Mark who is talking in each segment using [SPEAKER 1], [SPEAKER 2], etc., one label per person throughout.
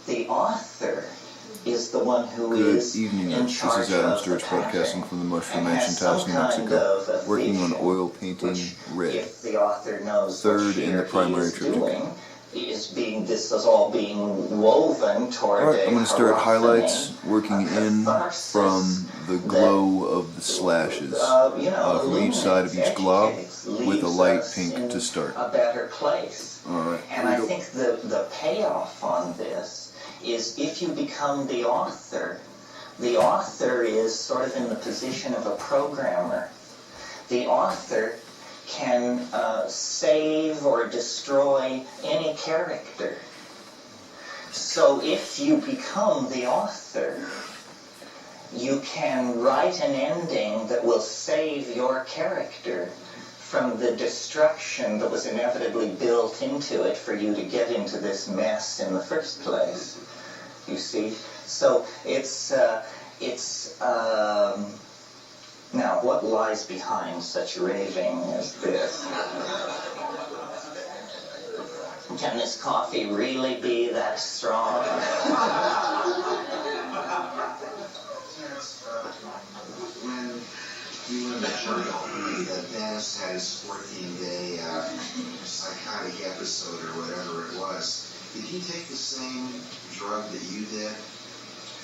[SPEAKER 1] the author is the one who
[SPEAKER 2] Good
[SPEAKER 1] is
[SPEAKER 2] evening,
[SPEAKER 1] in
[SPEAKER 2] This
[SPEAKER 1] charge
[SPEAKER 2] is Adam
[SPEAKER 1] of
[SPEAKER 2] Sturch
[SPEAKER 1] the
[SPEAKER 2] broadcasting
[SPEAKER 1] pattern
[SPEAKER 2] from the Mushroom
[SPEAKER 1] and
[SPEAKER 2] Mansion,
[SPEAKER 1] has some
[SPEAKER 2] Taos, New
[SPEAKER 1] kind
[SPEAKER 2] Mexico,
[SPEAKER 1] of a
[SPEAKER 2] working on
[SPEAKER 1] vision,
[SPEAKER 2] oil painting
[SPEAKER 1] which,
[SPEAKER 2] red.
[SPEAKER 1] if the author knows what
[SPEAKER 2] Third
[SPEAKER 1] she
[SPEAKER 2] in
[SPEAKER 1] or
[SPEAKER 2] the
[SPEAKER 1] he
[SPEAKER 2] primary
[SPEAKER 1] is
[SPEAKER 2] triptych.
[SPEAKER 1] doing, this is all being woven toward
[SPEAKER 2] Alright,
[SPEAKER 1] a
[SPEAKER 2] I'm going to start
[SPEAKER 1] hierophany,
[SPEAKER 2] highlights, working in
[SPEAKER 1] catharsis
[SPEAKER 2] from the glow of the slashes from each side of each glob,
[SPEAKER 1] educates,
[SPEAKER 2] with a
[SPEAKER 1] leaves
[SPEAKER 2] light
[SPEAKER 1] us
[SPEAKER 2] pink
[SPEAKER 1] in
[SPEAKER 2] to start.
[SPEAKER 1] a better place.
[SPEAKER 2] Alright,
[SPEAKER 1] And I think the payoff on this is if you become the author is sort of in the position of a programmer. The author can save or destroy any character. So if you become the author, you can write an ending that will save your character from the destruction that was inevitably built into it for you to get into this mess in the first place. You see? So it's now what lies behind such raving as this? Can this coffee really be that strong?
[SPEAKER 3] When you were in the journal, that Dennis had his 14-day psychotic episode or whatever it was, did he take the same drug that you did?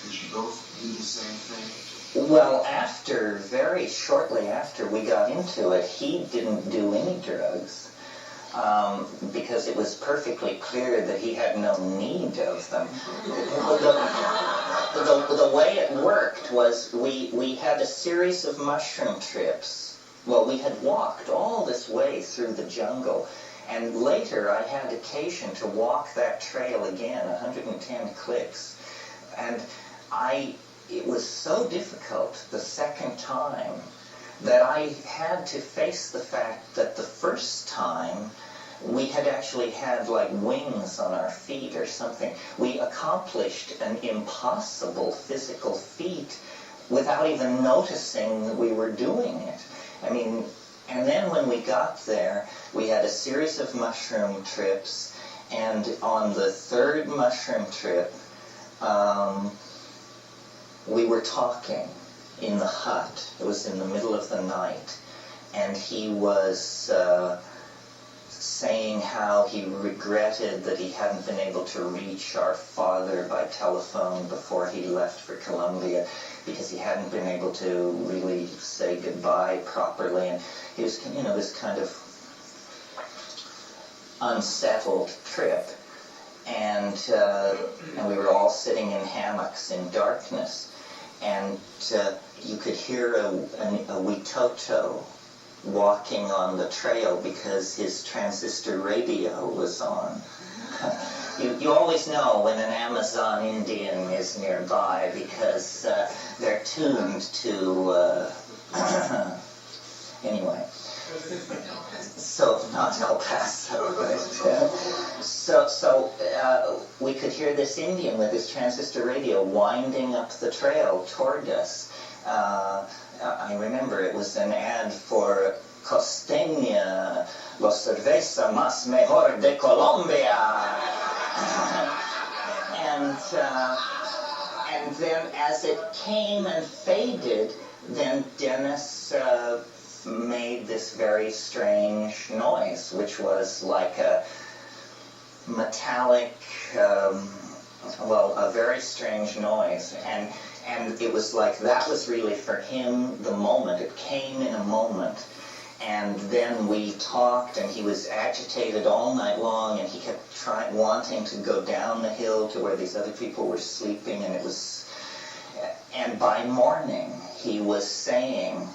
[SPEAKER 3] Did you both do the same thing?
[SPEAKER 1] Well, very shortly after we got into it, he didn't do any drugs. Because it was perfectly clear that he had no need of them. The way it worked was we had a series of mushroom trips. Well, we had walked all this way through the jungle, and later I had occasion to walk that trail again, 110 clicks. And it was so difficult the second time that I had to face the fact that the first time we had actually had like wings on our feet or something. We accomplished an impossible physical feat without even noticing that we were doing it. I mean, and then when we got there, we had a series of mushroom trips, and on the third mushroom trip, we were talking in the hut. It was in the middle of the night, and he was saying how he regretted that he hadn't been able to reach our father by telephone before he left for Colombia, because he hadn't been able to really say goodbye properly, and he was, this kind of unsettled trip. And we were all sitting in hammocks in darkness, and you could hear a Witoto walking on the trail because his transistor radio was on. You always know when an Amazon Indian is nearby because they're tuned to anyway. So not El Paso, but so we could hear this Indian with his transistor radio winding up the trail toward us. I remember it was an ad for Costeña, la cerveza más mejor de Colombia. And then as it came and faded, then Dennis made this very strange noise, which was like a metallic, a very strange noise. And it was like that was really for him the moment. It came in a moment. And then we talked, and he was agitated all night long, and he kept wanting to go down the hill to where these other people were sleeping, and by morning he was saying,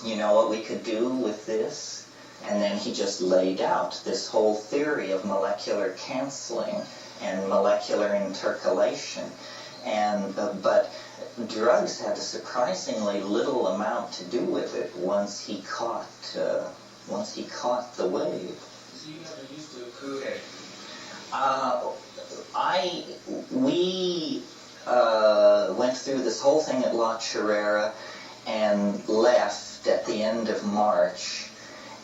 [SPEAKER 1] you know what we could do with this? And then he just laid out this whole theory of molecular canceling and molecular intercalation. But drugs had a surprisingly little amount to do with it once he caught the wave.
[SPEAKER 4] So you never used to Kuhe?
[SPEAKER 1] We went through this whole thing at La Chorrera and left at the end of March.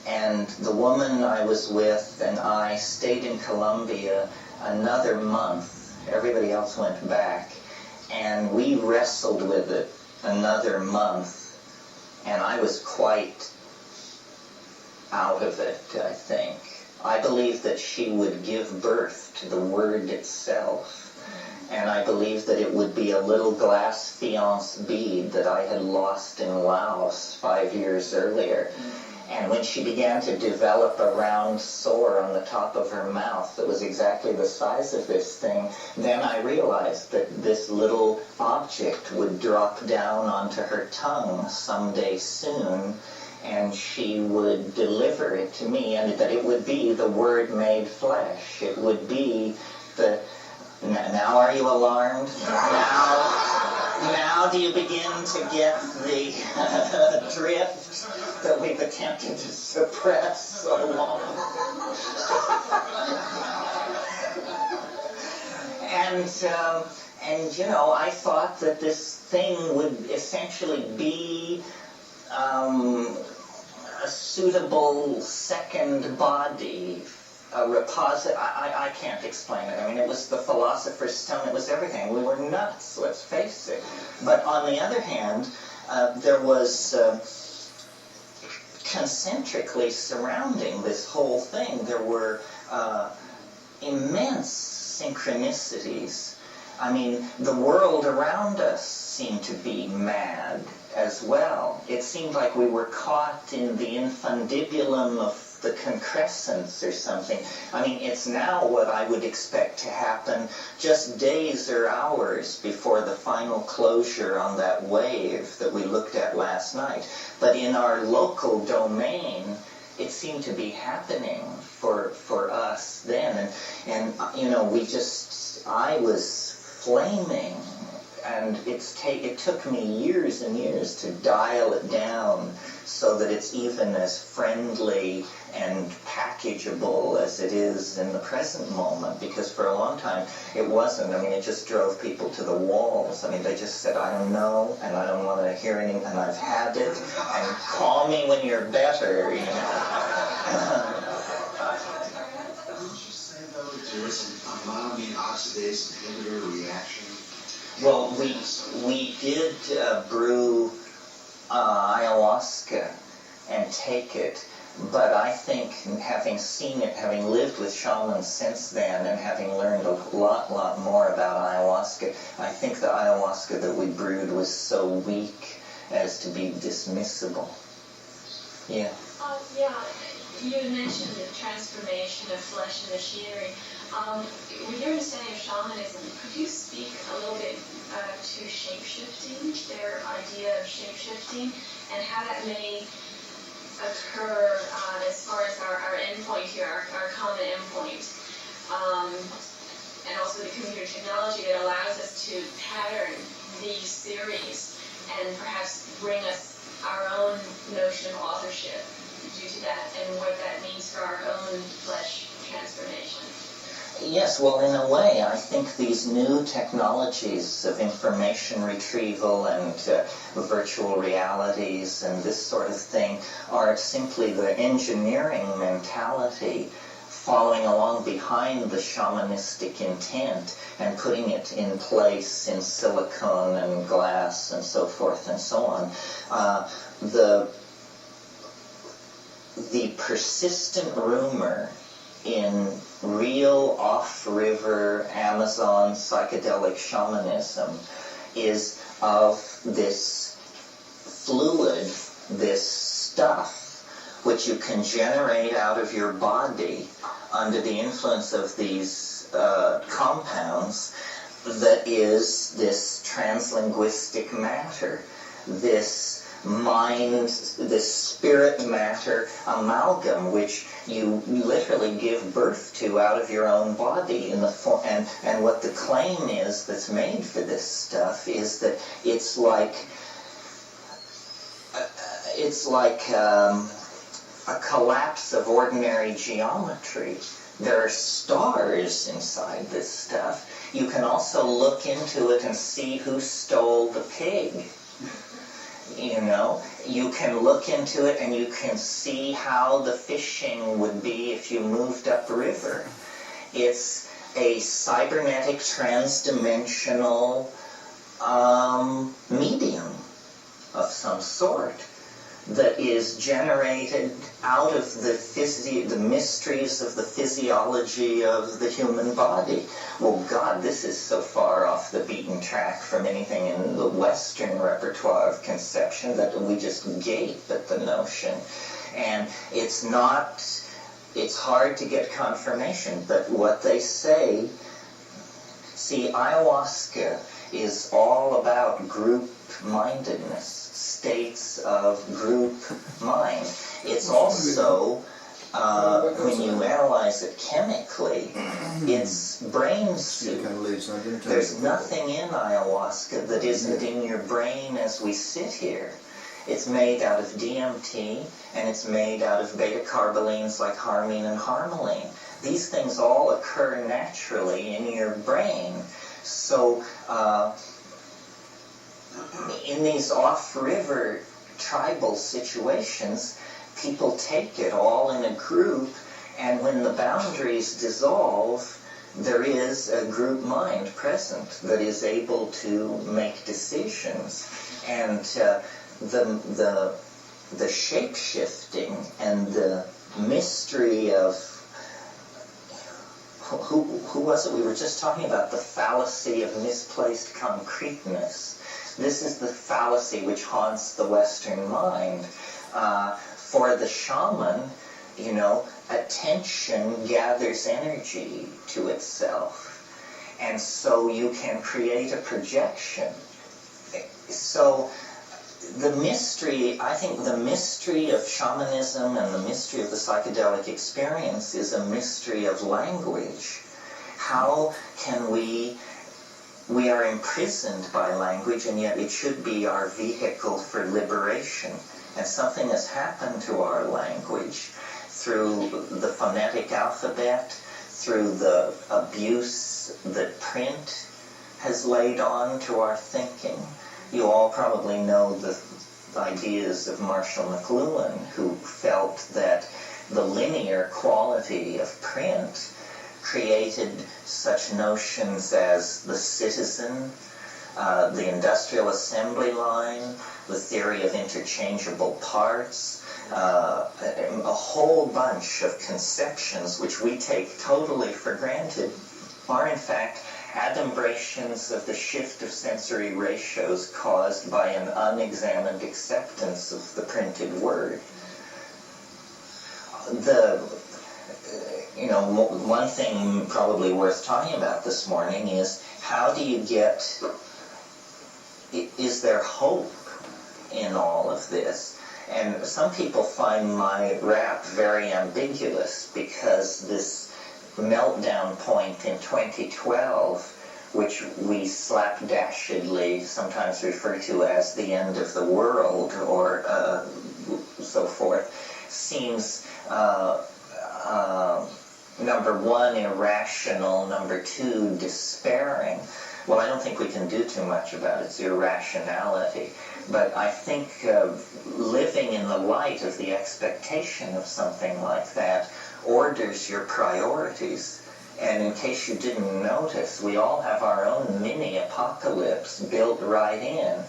[SPEAKER 1] And the woman I was with and I stayed in Colombia another month. Everybody else went back. And we wrestled with it another month. And I was quite out of it, I think. I believed that she would give birth to the word itself. And I believed that it would be a little glass fiance bead that I had lost in Laos 5 years earlier. And when she began to develop a round sore on the top of her mouth that was exactly the size of this thing, then I realized that this little object would drop down onto her tongue someday soon, and she would deliver it to me, and that it would be the Word made flesh. It would be the... Now are you alarmed? Now do you begin to get the drift that we've attempted to suppress so long? And you know, I thought that this thing would essentially be a suitable second body, a reposit. I can't explain it. I mean, it was the philosopher's stone. It was everything. We were nuts, let's face it. But on the other hand, there was concentrically surrounding this whole thing, there were immense synchronicities. I mean, the world around us seemed to be mad as well. It seemed like we were caught in the infundibulum of the concrescence or something. I mean, it's now what I would expect to happen just days or hours before the final closure on that wave that we looked at last night. But in our local domain, it seemed to be happening for us then. And you know, I was flaming. And it took me years and years to dial it down so that it's even as friendly and packageable as it is in the present moment, because for a long time it wasn't. I mean, it just drove people to the walls. I mean, they just said, I don't know, and I don't want to hear anything, and I've had it, and call me when you're better, you know.
[SPEAKER 3] Didn't you say, though, that there is an amonoamine oxidase inhibitor reaction?
[SPEAKER 1] Well, we did brew ayahuasca and take it, but I think having seen it, having lived with shamans since then, and having learned a lot more about ayahuasca, I think the ayahuasca that we brewed was so weak as to be dismissible. Yeah.
[SPEAKER 5] Yeah. You mentioned the transformation of flesh and machinery. With your understanding of shamanism, could you speak a little bit to shape-shifting, their idea of shape-shifting, and how that may occur as far as our endpoint here, our common endpoint, and also the computer technology that allows us to pattern these theories and perhaps bring us our own notion of authorship due to that, and what that means for our own flesh transformation?
[SPEAKER 1] Yes, well, in a way, I think these new technologies of information retrieval and virtual realities and this sort of thing are simply the engineering mentality following along behind the shamanistic intent and putting it in place in silicone and glass and so forth and so on. The persistent rumor in real off-river Amazon psychedelic shamanism is of this fluid, this stuff, which you can generate out of your body under the influence of these compounds, that is this translinguistic matter, this mind, this spirit matter amalgam, which you literally give birth to out of your own body in the form. And what the claim is that's made for this stuff is that it's like a collapse of ordinary geometry. There are stars inside this stuff. You can also look into it and see who stole the pig. You know, you can look into it and you can see how the fishing would be if you moved upriver. It's a cybernetic transdimensional medium of some sort that is generated out of the mysteries of the physiology of the human body. Well, God, this is so far off the beaten track from anything in the Western repertoire of conception that we just gape at the notion. And it's hard to get confirmation, but what they say, see, ayahuasca is all about group-mindedness, states of group mind. It's also, when you analyze it chemically, it's brain soup. There's nothing in ayahuasca that isn't in your brain as we sit here. It's made out of DMT, and it's made out of beta-carbolines like harmine and harmaline. These things all occur naturally in your brain. So, in these off-river tribal situations, people take it all in a group, and when the boundaries dissolve, there is a group mind present that is able to make decisions. And the shape-shifting and the mystery of who was it we were just talking about, the fallacy of misplaced concreteness. This is the fallacy which haunts the Western mind. For the shaman, attention gathers energy to itself, and so you can create a projection. So the mystery, I think the mystery of shamanism and the mystery of the psychedelic experience is a mystery of language. How can we are imprisoned by language, and yet it should be our vehicle for liberation. And something has happened to our language through the phonetic alphabet, through the abuse that print has laid on to our thinking. You all probably know the ideas of Marshall McLuhan, who felt that the linear quality of print created such notions as the citizen, the industrial assembly line, the theory of interchangeable parts, a whole bunch of conceptions which we take totally for granted are in fact adumbrations of the shift of sensory ratios caused by an unexamined acceptance of the printed word. One thing probably worth talking about this morning is how do you is there hope in all of this? And some people find my rap very ambiguous because this meltdown point in 2012, which we slapdashedly sometimes refer to as the end of the world or so forth, seems number one, irrational, number two, despairing. Well, I don't think we can do too much about its irrationality, but I think living in the light of the expectation of something like that orders your priorities. And in case you didn't notice, we all have our own mini-apocalypse built right in.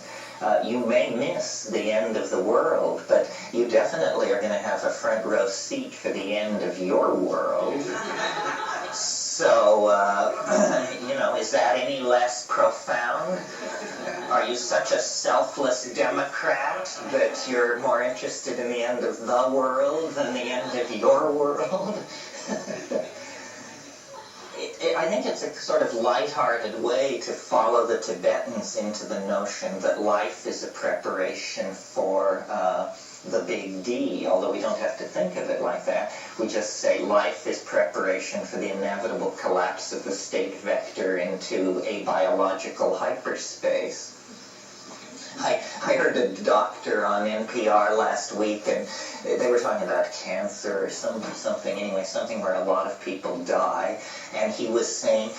[SPEAKER 1] You may miss the end of the world, but you definitely are going to have a front row seat for the end of your world. So, is that any less profound? Are you such a selfless Democrat that you're more interested in the end of the world than the end of your world? I think it's a sort of lighthearted way to follow the Tibetans into the notion that life is a preparation for the big D, although we don't have to think of it like that. We just say life is preparation for the inevitable collapse of the state vector into a biological hyperspace. I heard a doctor on NPR last week, and they were talking about cancer or something where a lot of people die, and he was saying,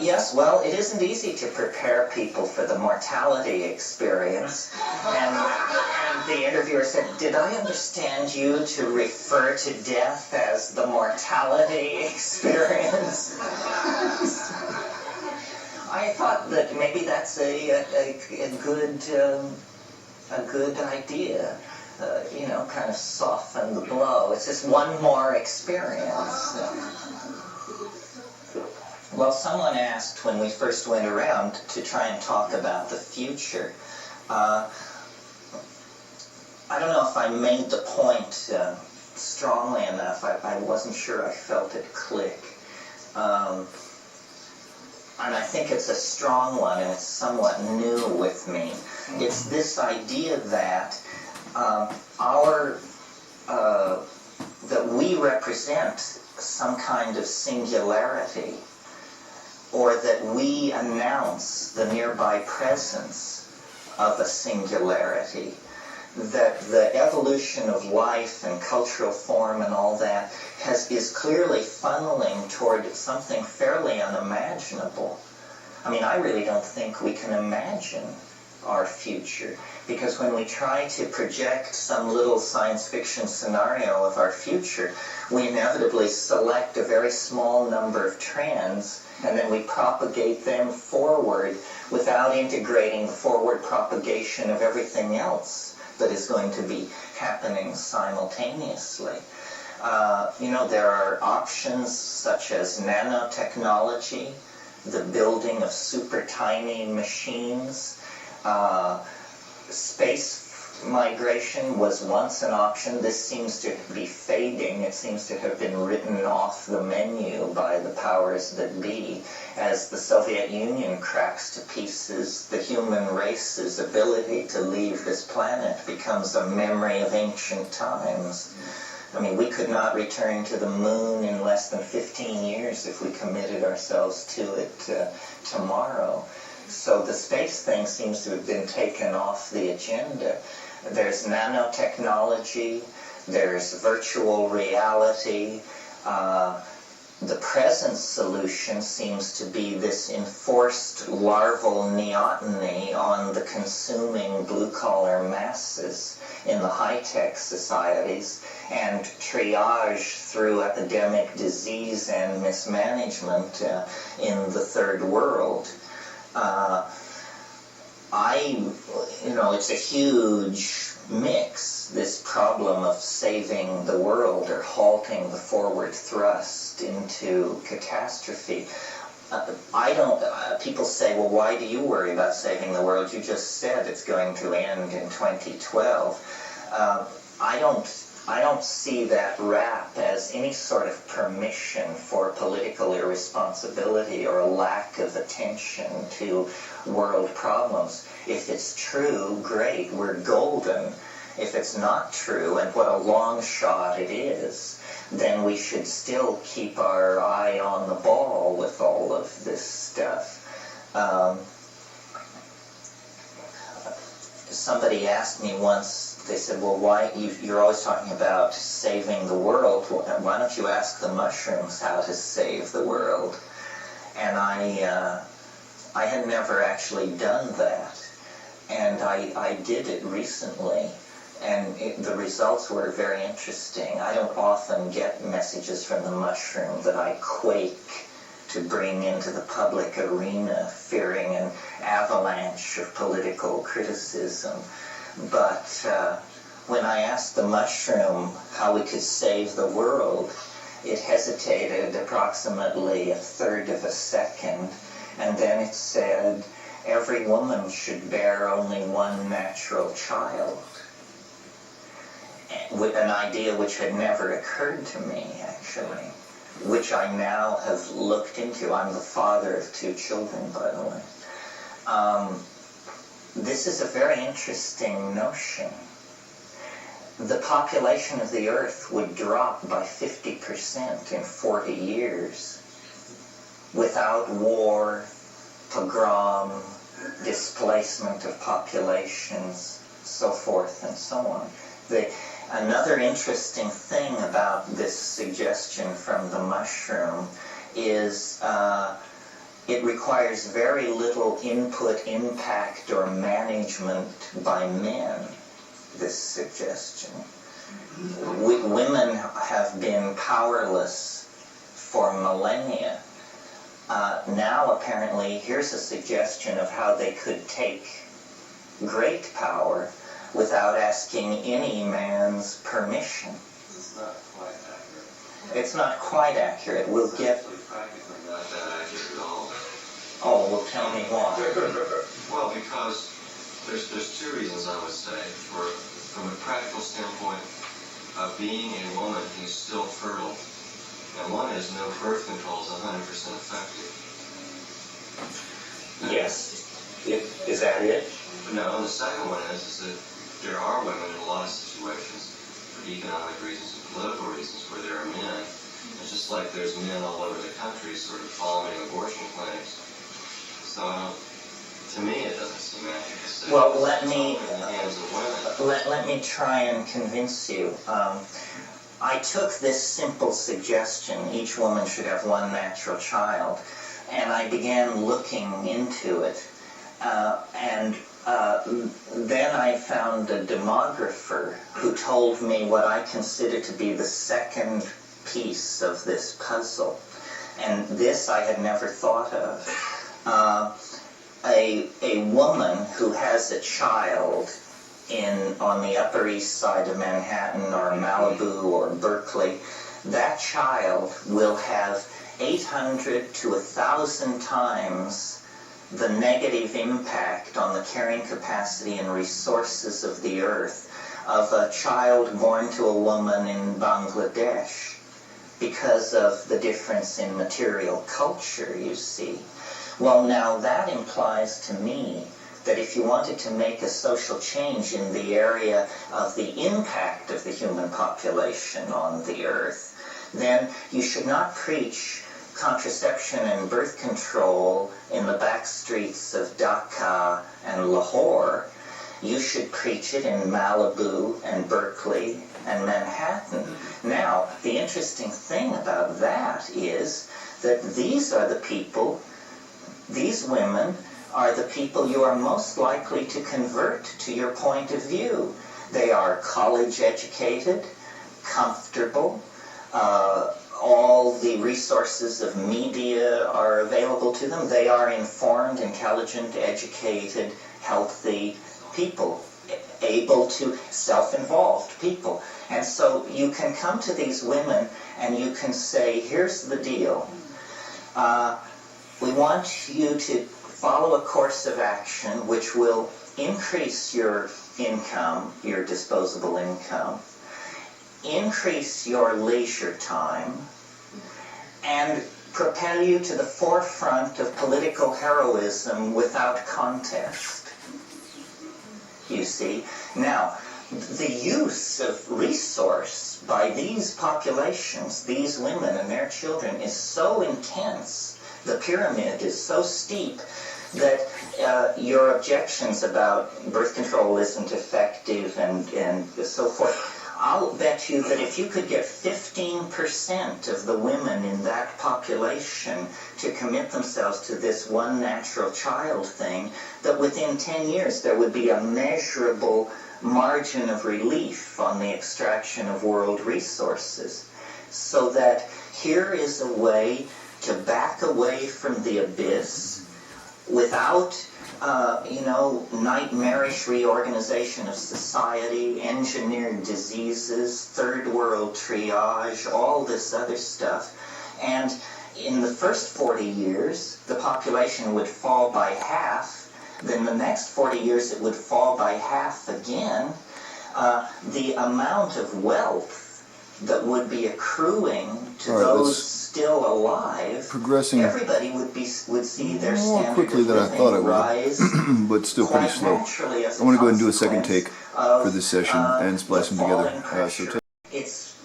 [SPEAKER 1] Yes, well, it isn't easy to prepare people for the mortality experience. And the interviewer said, "Did I understand you to refer to death as the mortality experience?" I thought that maybe that's a good idea. Kind of soften the blow. It's just one more experience. Well, someone asked when we first went around to try and talk about the future. I don't know if I made the point strongly enough. I wasn't sure I felt it click. And I think it's a strong one, and it's somewhat new with me. It's this idea that that we represent some kind of singularity, or that we announce the nearby presence of a singularity, that the evolution of life and cultural form and all that is clearly funneling toward something fairly unimaginable. I mean, I really don't think we can imagine our future, because when we try to project some little science fiction scenario of our future, we inevitably select a very small number of strands, and then we propagate them forward without integrating the forward propagation of everything else that is going to be happening simultaneously. There are options such as nanotechnology, the building of super tiny machines. Space migration was once an option. This seems to be fading. It seems to have been written off the menu by the powers that be. As the Soviet Union cracks to pieces, the human race's ability to leave this planet becomes a memory of ancient times. I mean, we could not return to the moon in less than 15 years if we committed ourselves to it tomorrow. So the space thing seems to have been taken off the agenda. There's nanotechnology, there's virtual reality. The present solution seems to be this enforced larval neoteny on the consuming blue-collar masses in the high-tech societies, and triage through epidemic disease and mismanagement in the third world. It's a huge mix, this problem of saving the world or halting the forward thrust into catastrophe. People say, well, why do you worry about saving the world? You just said it's going to end in 2012. I don't see that rap as any sort of permission for political irresponsibility or a lack of attention to world problems. If it's true, great, we're golden. If it's not true, and what a long shot it is, then we should still keep our eye on the ball with all of this stuff. Somebody asked me once, they said, well, why, you're always talking about saving the world, why don't you ask the mushrooms how to save the world? And I had never actually done that. And I did it recently, and the results were very interesting. I don't often get messages from the mushroom that I quake to bring into the public arena, fearing an avalanche of political criticism. But when I asked the mushroom how we could save the world, it hesitated approximately a third of a second, and then it said, every woman should bear only one natural child. An idea which had never occurred to me, actually, which I now have looked into. I'm the father of 2 children, by the way. This is a very interesting notion. The population of the Earth would drop by 50% in 40 years without war, pogrom, displacement of populations, so forth and so on. Another interesting thing about this suggestion from the mushroom is it requires very little input, impact, or management by men, this suggestion. Women have been powerless for millennia. Now, apparently, here's a suggestion of how they could take great power without asking any man's permission.
[SPEAKER 6] It's not quite accurate.
[SPEAKER 1] It's not quite accurate. We'll
[SPEAKER 6] It's
[SPEAKER 1] get...
[SPEAKER 6] actually practically not that accurate at all.
[SPEAKER 1] Oh, well, tell me why.
[SPEAKER 6] Well, because there's two reasons I would say. From a practical standpoint, being a woman who's still fertile, and one is no birth control is 100% effective.
[SPEAKER 1] Yes. Is that it?
[SPEAKER 6] No, and the second one is that there are women in a lot of situations, for economic reasons and political reasons, where there are men. It's just like there's men all over the country sort of following abortion clinics. So to me, it doesn't seem accurate to say
[SPEAKER 1] Well,
[SPEAKER 6] it's
[SPEAKER 1] let
[SPEAKER 6] all
[SPEAKER 1] me
[SPEAKER 6] in the hands of women.
[SPEAKER 1] let me try and convince you. I took this simple suggestion, each woman should have one natural child, and I began looking into it. Then I found a demographer who told me what I consider to be the second piece of this puzzle. And this I had never thought of. A woman who has a child on the Upper East Side of Manhattan or Malibu or Berkeley, that child will have 800 to 1,000 times the negative impact on the carrying capacity and resources of the earth of a child born to a woman in Bangladesh, because of the difference in material culture, you see. Well, now that implies to me that if you wanted to make a social change in the area of the impact of the human population on the earth, then you should not preach contraception and birth control in the back streets of Dhaka and Lahore. You should preach it in Malibu and Berkeley and Manhattan. Now, the interesting thing about that is that these are the people, these women are the people you are most likely to convert to your point of view. They are college educated, comfortable, all the resources of media are available to them. They are informed, intelligent, educated, healthy people, able to self-involved people. And so you can come to these women and you can say, here's the deal. We want you to follow a course of action which will increase your income, your disposable income, increase your leisure time, and propel you to the forefront of political heroism without contest. You see? Now, the use of resource by these populations, these women and their children, is so intense, the pyramid is so steep, that your objections about birth control isn't effective and so forth, I'll bet you that if you could get 15% of the women in that population to commit themselves to this one natural child thing, that within 10 years there would be a measurable margin of relief on the extraction of world resources. So that here is a way to back away from the abyss without nightmarish reorganization of society, engineered diseases, third world triage, all this other stuff. And in the first 40 years, the population would fall by half. Then the next 40 years, it would fall by half again. The amount of wealth that would be accruing to those still alive,
[SPEAKER 2] progressing
[SPEAKER 1] everybody would see their
[SPEAKER 2] more
[SPEAKER 1] standard
[SPEAKER 2] quickly
[SPEAKER 1] of
[SPEAKER 2] than I
[SPEAKER 1] living
[SPEAKER 2] thought it
[SPEAKER 1] rise,
[SPEAKER 2] would, but still pretty slow. I want to go ahead and do a second take for this session and splice them together.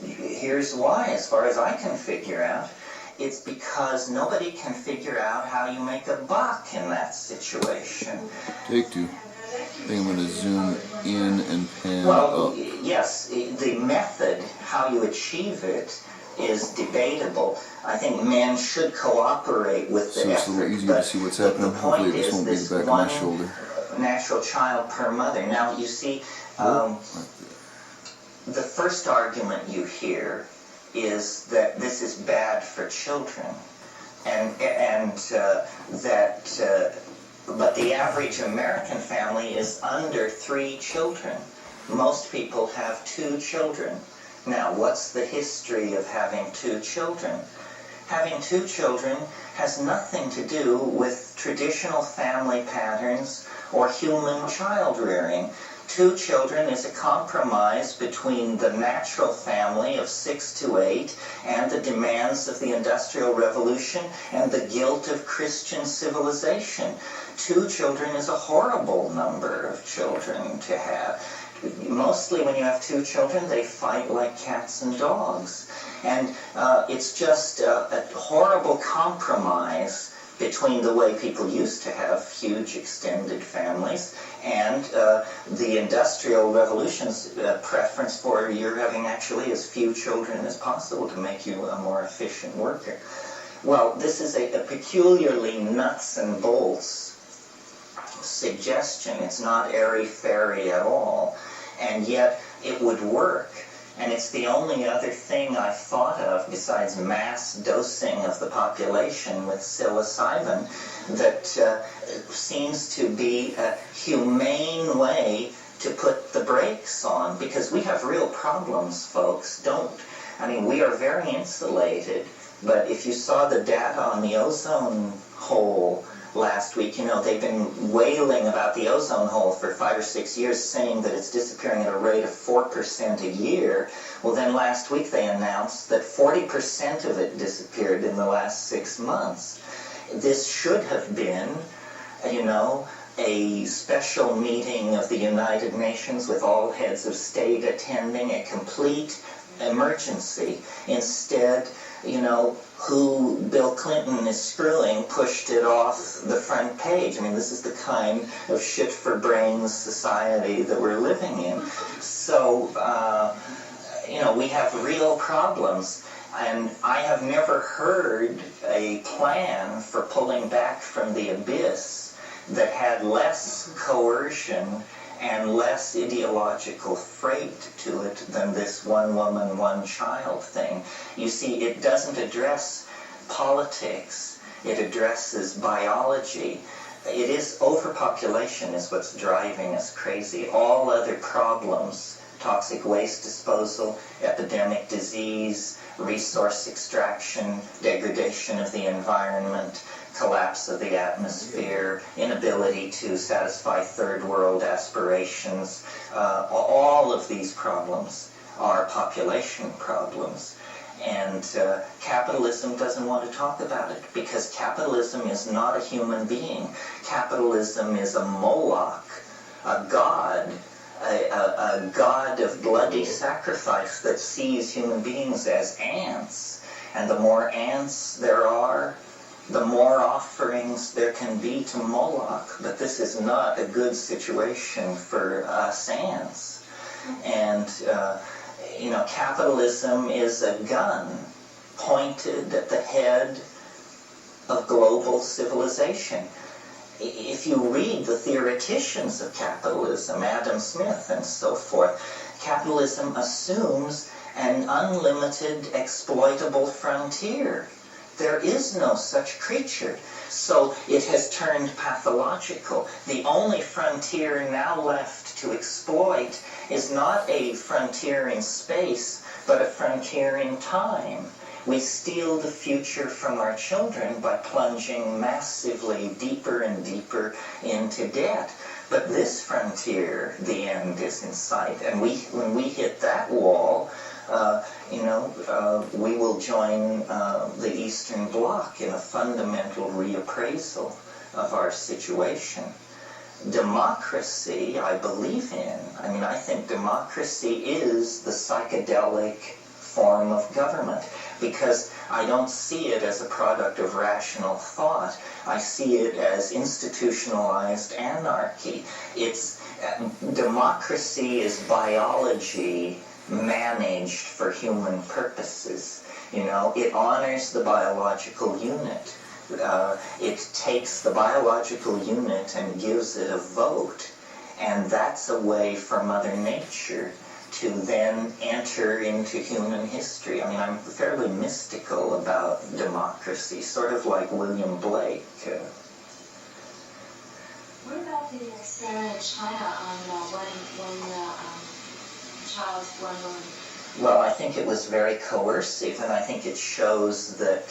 [SPEAKER 1] Here's why, as far as I can figure out. It's because nobody can figure out how you make a buck in that situation.
[SPEAKER 2] Take two. I think I'm going to zoom in and pan
[SPEAKER 1] Well,
[SPEAKER 2] up.
[SPEAKER 1] yes, the method, how you achieve it, is debatable. I think men should cooperate with the
[SPEAKER 2] so it's a little easier to see what's happening. Hopefully this won't be the back of my shoulder.
[SPEAKER 1] Natural child per mother. Now you see, the first argument you hear is that this is bad for children, but the average American family is under 3 children. Most people have 2 children. Now, what's the history of having 2 children? Having 2 children has nothing to do with traditional family patterns or human child rearing. 2 children is a compromise between the natural family of 6 to 8 and the demands of the Industrial Revolution and the guilt of Christian civilization. 2 children is a horrible number of children to have. Mostly when you have 2 children, they fight like cats and dogs. And it's just a horrible compromise between the way people used to have huge extended families and the Industrial Revolution's preference for you're having actually as few children as possible to make you a more efficient worker. Well, this is a peculiarly nuts and bolts suggestion. It's not airy-fairy at all, and yet it would work. And it's the only other thing I've thought of besides mass dosing of the population with psilocybin that seems to be a humane way to put the brakes on, because we have real problems, folks. We are very insulated, but if you saw the data on the ozone hole last week, they've been wailing about the ozone hole for 5 or 6 years, saying that it's disappearing at a rate of 4% a year. Well, then last week they announced that 40% of it disappeared in the last 6 months. This should have been, a special meeting of the United Nations with all heads of state attending, a complete emergency. Instead, who Bill Clinton is screwing pushed it off the front page. This is the kind of shit-for-brains society that we're living in. So, we have real problems. And I have never heard a plan for pulling back from the abyss that had less coercion and less ideological freight to it than this one woman, one child thing. You see, it doesn't address politics. It addresses biology. It is overpopulation is what's driving us crazy. All other problems, toxic waste disposal, epidemic disease, resource extraction, degradation of the environment, collapse of the atmosphere, inability to satisfy third world aspirations, all of these problems are population problems. And capitalism doesn't want to talk about it, because capitalism is not a human being. Capitalism is a Moloch, a god, a god of bloody sacrifice that sees human beings as ants. And the more ants there are, the more offerings there can be to Moloch. But this is not a good situation for us ants. And capitalism is a gun pointed at the head of global civilization. If you read the theoreticians of capitalism, Adam Smith and so forth, capitalism assumes an unlimited exploitable frontier. There is no such creature. So it has turned pathological. The only frontier now left to exploit is not a frontier in space, but a frontier in time. We steal the future from our children by plunging massively deeper and deeper into debt. But this frontier, the end is in sight. And when we hit that wall, we will join the Eastern Bloc in a fundamental reappraisal of our situation. Democracy, I believe in. I think democracy is the psychedelic form of government, because I don't see it as a product of rational thought. I see it as institutionalized anarchy. Democracy is biology managed for human purposes. You know, it honors the biological unit. It takes the biological unit and gives it a vote. And that's a way for Mother Nature to then enter into human history. I mean, I'm fairly mystical about democracy, sort of like William Blake.
[SPEAKER 7] What about the experiment in China on when the child is born woman?
[SPEAKER 1] Well, I think it was very coercive, and I think it shows that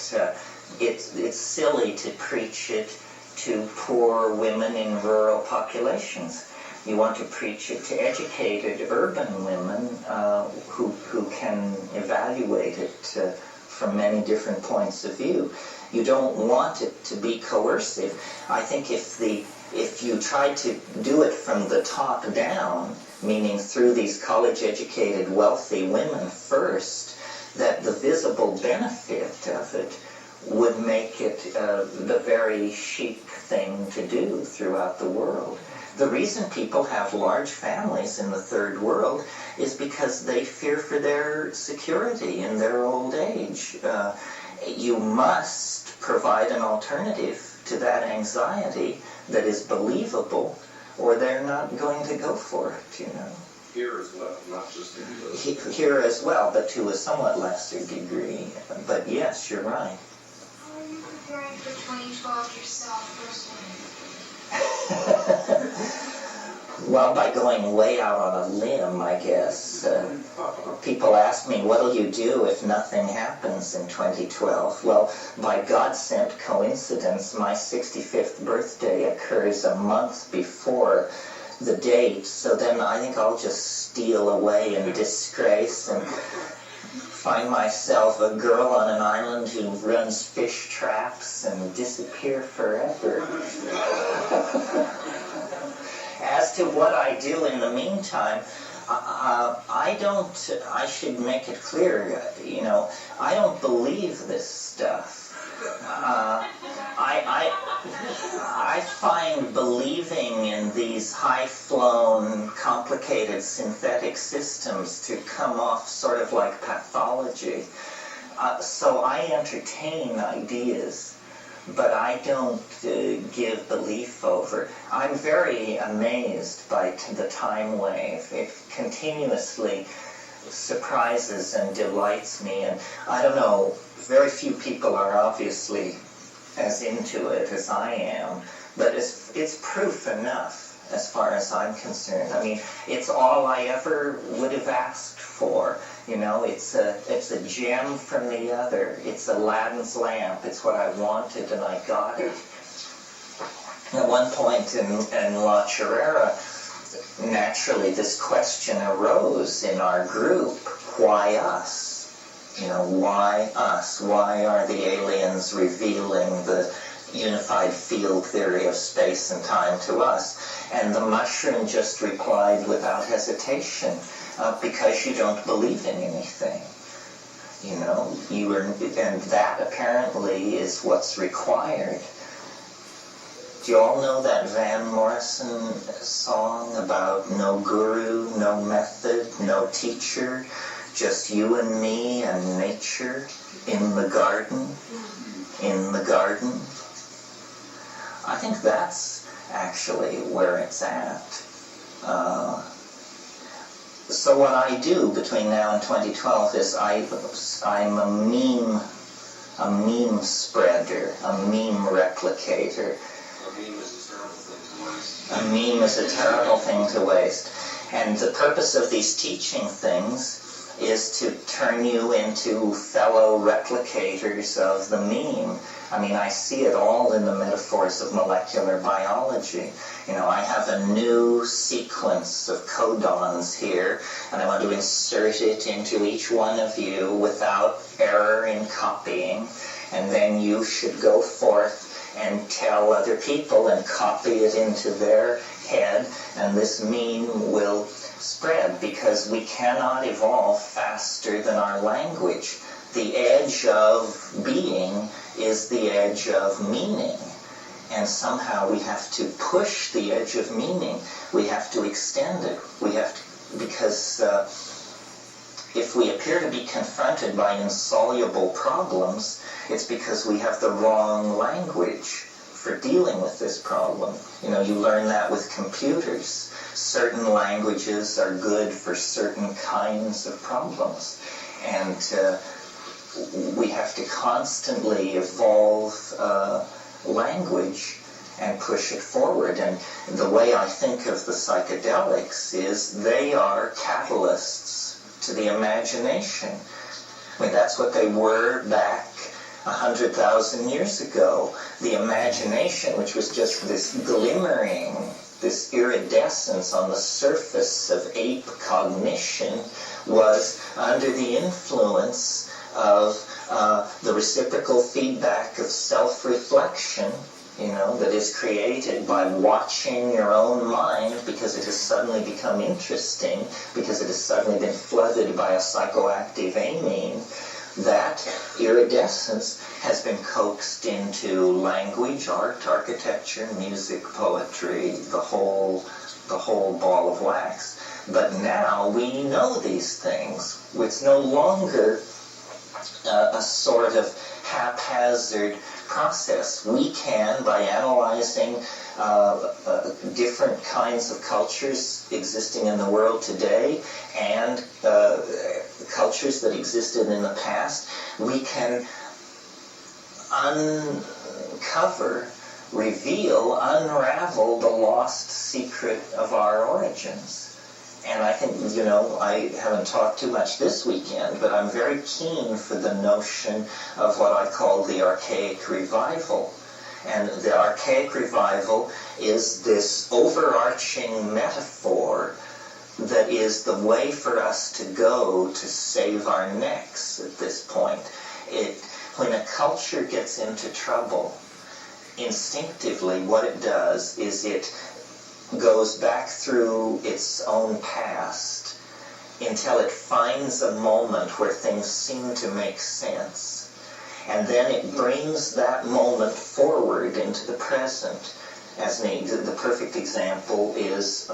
[SPEAKER 1] it's silly to preach it to poor women in rural populations. You want to preach it to educated urban women who can evaluate it from many different points of view. You don't want it to be coercive. I think if you try to do it from the top down, meaning through these college-educated, wealthy women first, that the visible benefit of it would make it the very chic thing to do throughout the world. The reason people have large families in the third world is because they fear for their security in their old age. You must provide an alternative to that anxiety that is believable, or they're not going to go for it, you know.
[SPEAKER 6] Here as well, not just in the...
[SPEAKER 1] Here as well, but to a somewhat lesser degree. But yes, you're right.
[SPEAKER 7] How are you preparing for 2012 yourself personally?
[SPEAKER 1] Well, by going way out on a limb, I guess. People ask me, what'll you do if nothing happens in 2012? Well, by God-sent coincidence, my 65th birthday occurs a month before the date, so then I think I'll just steal away in disgrace and find myself a girl on an island who runs fish traps and disappear forever. As to what I do in the meantime, I should make it clear, you know, I don't believe this stuff. I find believing in these high-flown, complicated synthetic systems to come off sort of like pathology. So I entertain ideas, but I don't give belief over. I'm very amazed by the time wave. It continuously surprises and delights me, and I don't know, very few people are obviously as into it as I am, but it's proof enough as far as I'm concerned. I mean, it's all I ever would have asked for. You know, it's a gem from the other. It's Aladdin's lamp. It's what I wanted, and I got it. At one point in La Chorrera, naturally this question arose in our group: why us? You know, why us? Why are the aliens revealing the unified field theory of space and time to us? And the mushroom just replied without hesitation, because you don't believe in anything. You know, and that apparently is what's required. Do you all know that Van Morrison song about no guru, no method, no teacher, just you and me and nature in the garden? In the garden? I think that's actually where it's at. So what I do between now and 2012 is I'm a meme spreader, a meme replicator. A meme is a terrible thing to waste. And the purpose of these teaching things is to turn you into fellow replicators of the meme. I mean, I see it all in the metaphors of molecular biology. You know, I have a new sequence of codons here, and I want to insert it into each one of you without error in copying, and then you should go forth and tell other people and copy it into their head, and this meme will spread, because we cannot evolve faster than our language. The edge of being is the edge of meaning, and somehow we have to push the edge of meaning. We have to extend it. We have to, because if we appear to be confronted by insoluble problems, it's because we have the wrong language for dealing with this problem. You know, you learn that with computers. Certain languages are good for certain kinds of problems. And we have to constantly evolve language and push it forward. And the way I think of the psychedelics is they are catalysts to the imagination. I mean, that's what they were back 100,000 years ago. The imagination, which was just this glimmering, this iridescence on the surface of ape cognition, was under the influence of the reciprocal feedback of self-reflection, you know, that is created by watching your own mind because it has suddenly become interesting, because it has suddenly been flooded by a psychoactive amine. That iridescence has been coaxed into language, art, architecture, music, poetry, the whole ball of wax. But now we know these things. It's no longer a sort of haphazard process. We can, by analyzing different kinds of cultures existing in the world today and cultures that existed in the past, we can uncover, reveal, unravel the lost secret of our origins. And I think, you know, I haven't talked too much this weekend, but I'm very keen for the notion of what I call the archaic revival. And the archaic revival is this overarching metaphor that is the way for us to go to save our necks at this point. When a culture gets into trouble, instinctively what it does is it goes back through its own past until it finds a moment where things seem to make sense. And then it brings that moment forward into the present. As the perfect example is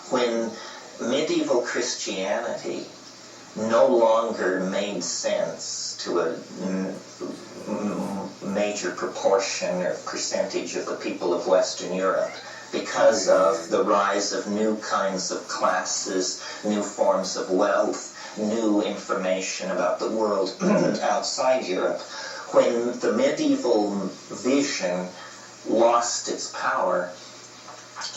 [SPEAKER 1] when medieval Christianity no longer made sense to a major proportion or percentage of the people of Western Europe, because of the rise of new kinds of classes, new forms of wealth, new information about the world outside Europe. When the medieval vision lost its power,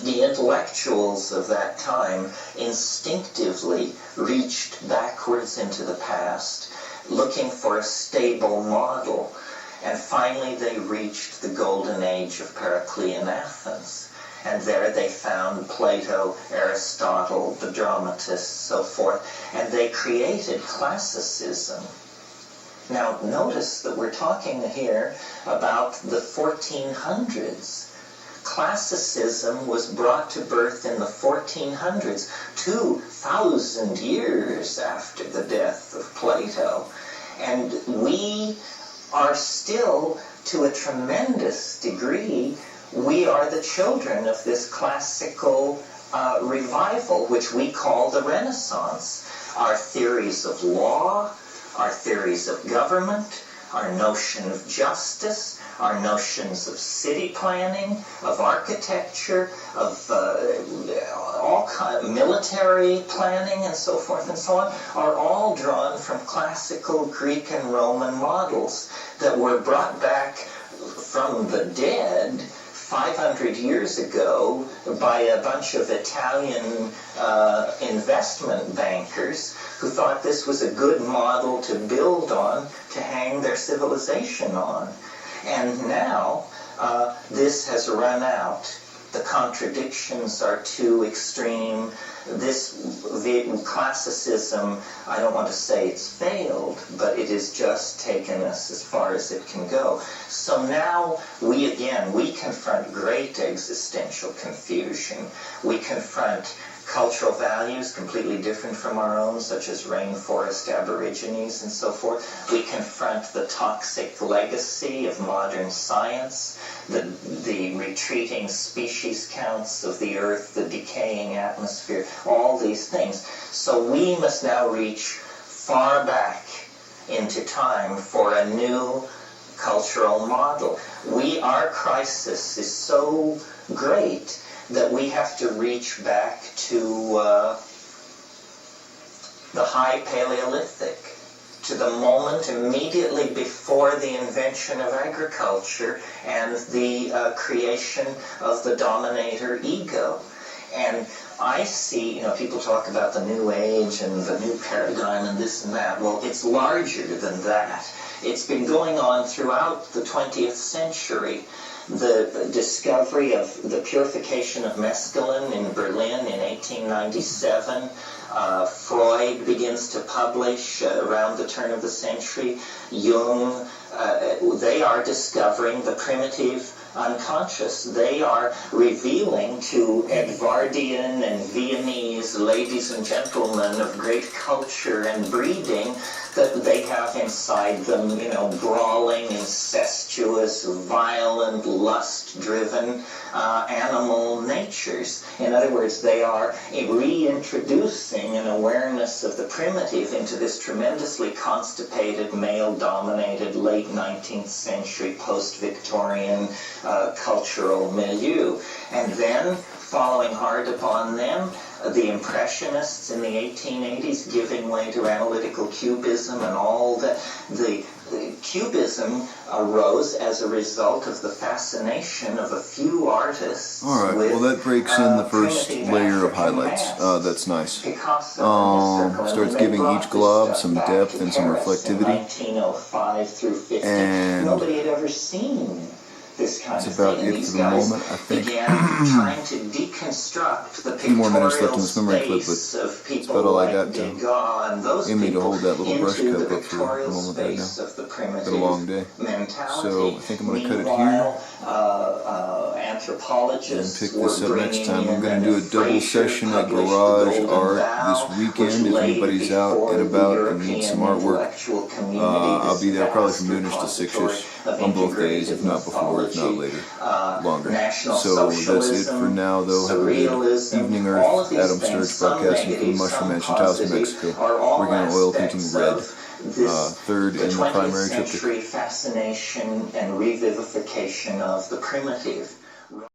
[SPEAKER 1] the intellectuals of that time instinctively reached backwards into the past, looking for a stable model. And finally they reached the golden age of Periclean Athens. And there they found Plato, Aristotle, the dramatists, so forth, and they created classicism. Now notice that we're talking here about the 1400s. Classicism was brought to birth in the 1400s, 2,000 years after the death of Plato. And we are still, to a tremendous degree, we are the children of this classical revival, which we call the Renaissance. Our theories of law, our theories of government, our notion of justice, our notions of city planning, of architecture, of all kinds of military planning and so forth and so on, are all drawn from classical Greek and Roman models that were brought back from the dead 500 years ago by a bunch of Italian investment bankers who thought this was a good model to build on, to hang their civilization on. And now this has run out. The contradictions are too extreme. This classicism, I don't want to say it's failed, but it has just taken us as far as it can go. So now we confront great existential confusion. We confront cultural values completely different from our own, such as rainforest aborigines and so forth. We confront the toxic legacy of modern science, the century, treating species counts of the earth, the decaying atmosphere, all these things. So we must now reach far back into time for a new cultural model. Our crisis is so great that we have to reach back to the High Paleolithic, to the moment immediately before the invention of agriculture and the creation of the dominator ego. And I see, people talk about the new age and the new paradigm and this and that. Well, it's larger than that. It's been going on throughout the 20th century. The discovery of the purification of mescaline in Berlin in 1897. Freud begins to publish around the turn of the century. Jung, they are discovering the primitive unconscious. They are revealing to Edvardian and Viennese ladies and gentlemen of great culture and breeding that they have inside them, brawling, incestuous, violent, lust-driven animal natures. In other words, they are reintroducing an awareness of the primitive into this tremendously constipated, male-dominated, late 19th century, post-Victorian cultural milieu. And then, following hard upon them, the Impressionists in the 1880s giving way to analytical cubism, and all that. The Cubism arose as a result of the fascination of a few artists.
[SPEAKER 2] All right, well that breaks in the first layer of highlights. That's nice. Starts giving each glob some depth and some reflectivity.
[SPEAKER 1] 1905 through 50.
[SPEAKER 2] And
[SPEAKER 1] nobody had ever seen this kind
[SPEAKER 2] that's
[SPEAKER 1] of
[SPEAKER 2] about
[SPEAKER 1] thing.
[SPEAKER 2] it
[SPEAKER 1] These
[SPEAKER 2] for the
[SPEAKER 1] guys
[SPEAKER 2] moment, I think.
[SPEAKER 1] began trying to deconstruct the
[SPEAKER 2] A few more minutes left in this memory clip, but
[SPEAKER 1] space of
[SPEAKER 2] that's
[SPEAKER 1] people
[SPEAKER 2] about all I
[SPEAKER 1] like
[SPEAKER 2] got to
[SPEAKER 1] Degas and those
[SPEAKER 2] aim me to
[SPEAKER 1] people
[SPEAKER 2] hold that little brush
[SPEAKER 1] into
[SPEAKER 2] cup
[SPEAKER 1] the
[SPEAKER 2] up for a
[SPEAKER 1] victorial
[SPEAKER 2] moment right
[SPEAKER 1] space
[SPEAKER 2] now.
[SPEAKER 1] of the primitive
[SPEAKER 2] Been a long day.
[SPEAKER 1] mentality.
[SPEAKER 2] So I think I'm going to cut it here
[SPEAKER 1] Meanwhile,
[SPEAKER 2] and
[SPEAKER 1] anthropologists
[SPEAKER 2] pick
[SPEAKER 1] were
[SPEAKER 2] this up next
[SPEAKER 1] bringing
[SPEAKER 2] time. I'm
[SPEAKER 1] in,
[SPEAKER 2] going to do a
[SPEAKER 1] and
[SPEAKER 2] double
[SPEAKER 1] Fraser
[SPEAKER 2] session at
[SPEAKER 1] published
[SPEAKER 2] Garage
[SPEAKER 1] The Golden
[SPEAKER 2] Art
[SPEAKER 1] Vow,
[SPEAKER 2] this
[SPEAKER 1] which
[SPEAKER 2] weekend. If
[SPEAKER 1] laid
[SPEAKER 2] anybody's out
[SPEAKER 1] before
[SPEAKER 2] and
[SPEAKER 1] the
[SPEAKER 2] about and needs some
[SPEAKER 1] European
[SPEAKER 2] artwork,
[SPEAKER 1] intellectual community
[SPEAKER 2] I'll be
[SPEAKER 1] this
[SPEAKER 2] there probably from
[SPEAKER 1] vast
[SPEAKER 2] noonish to
[SPEAKER 1] repository
[SPEAKER 2] 6ish
[SPEAKER 1] of
[SPEAKER 2] on both days, if
[SPEAKER 1] integrated
[SPEAKER 2] not before, if not
[SPEAKER 1] mythology,
[SPEAKER 2] later, longer.
[SPEAKER 1] National
[SPEAKER 2] So that's it
[SPEAKER 1] socialism,
[SPEAKER 2] for now, though. Have a good
[SPEAKER 1] surrealism,
[SPEAKER 2] evening,
[SPEAKER 1] all
[SPEAKER 2] Earth.
[SPEAKER 1] of these
[SPEAKER 2] Adam
[SPEAKER 1] things,
[SPEAKER 2] Sturch,
[SPEAKER 1] some
[SPEAKER 2] broadcasting from
[SPEAKER 1] negative,
[SPEAKER 2] Mushroom
[SPEAKER 1] some
[SPEAKER 2] Mansion, Taos, New
[SPEAKER 1] positive,
[SPEAKER 2] Mexico.
[SPEAKER 1] are all
[SPEAKER 2] Working on oil painting
[SPEAKER 1] aspects
[SPEAKER 2] red.
[SPEAKER 1] of this,
[SPEAKER 2] Third
[SPEAKER 1] the
[SPEAKER 2] in the
[SPEAKER 1] 20th
[SPEAKER 2] primary triptych.
[SPEAKER 1] century fascination and revivification of the primitive.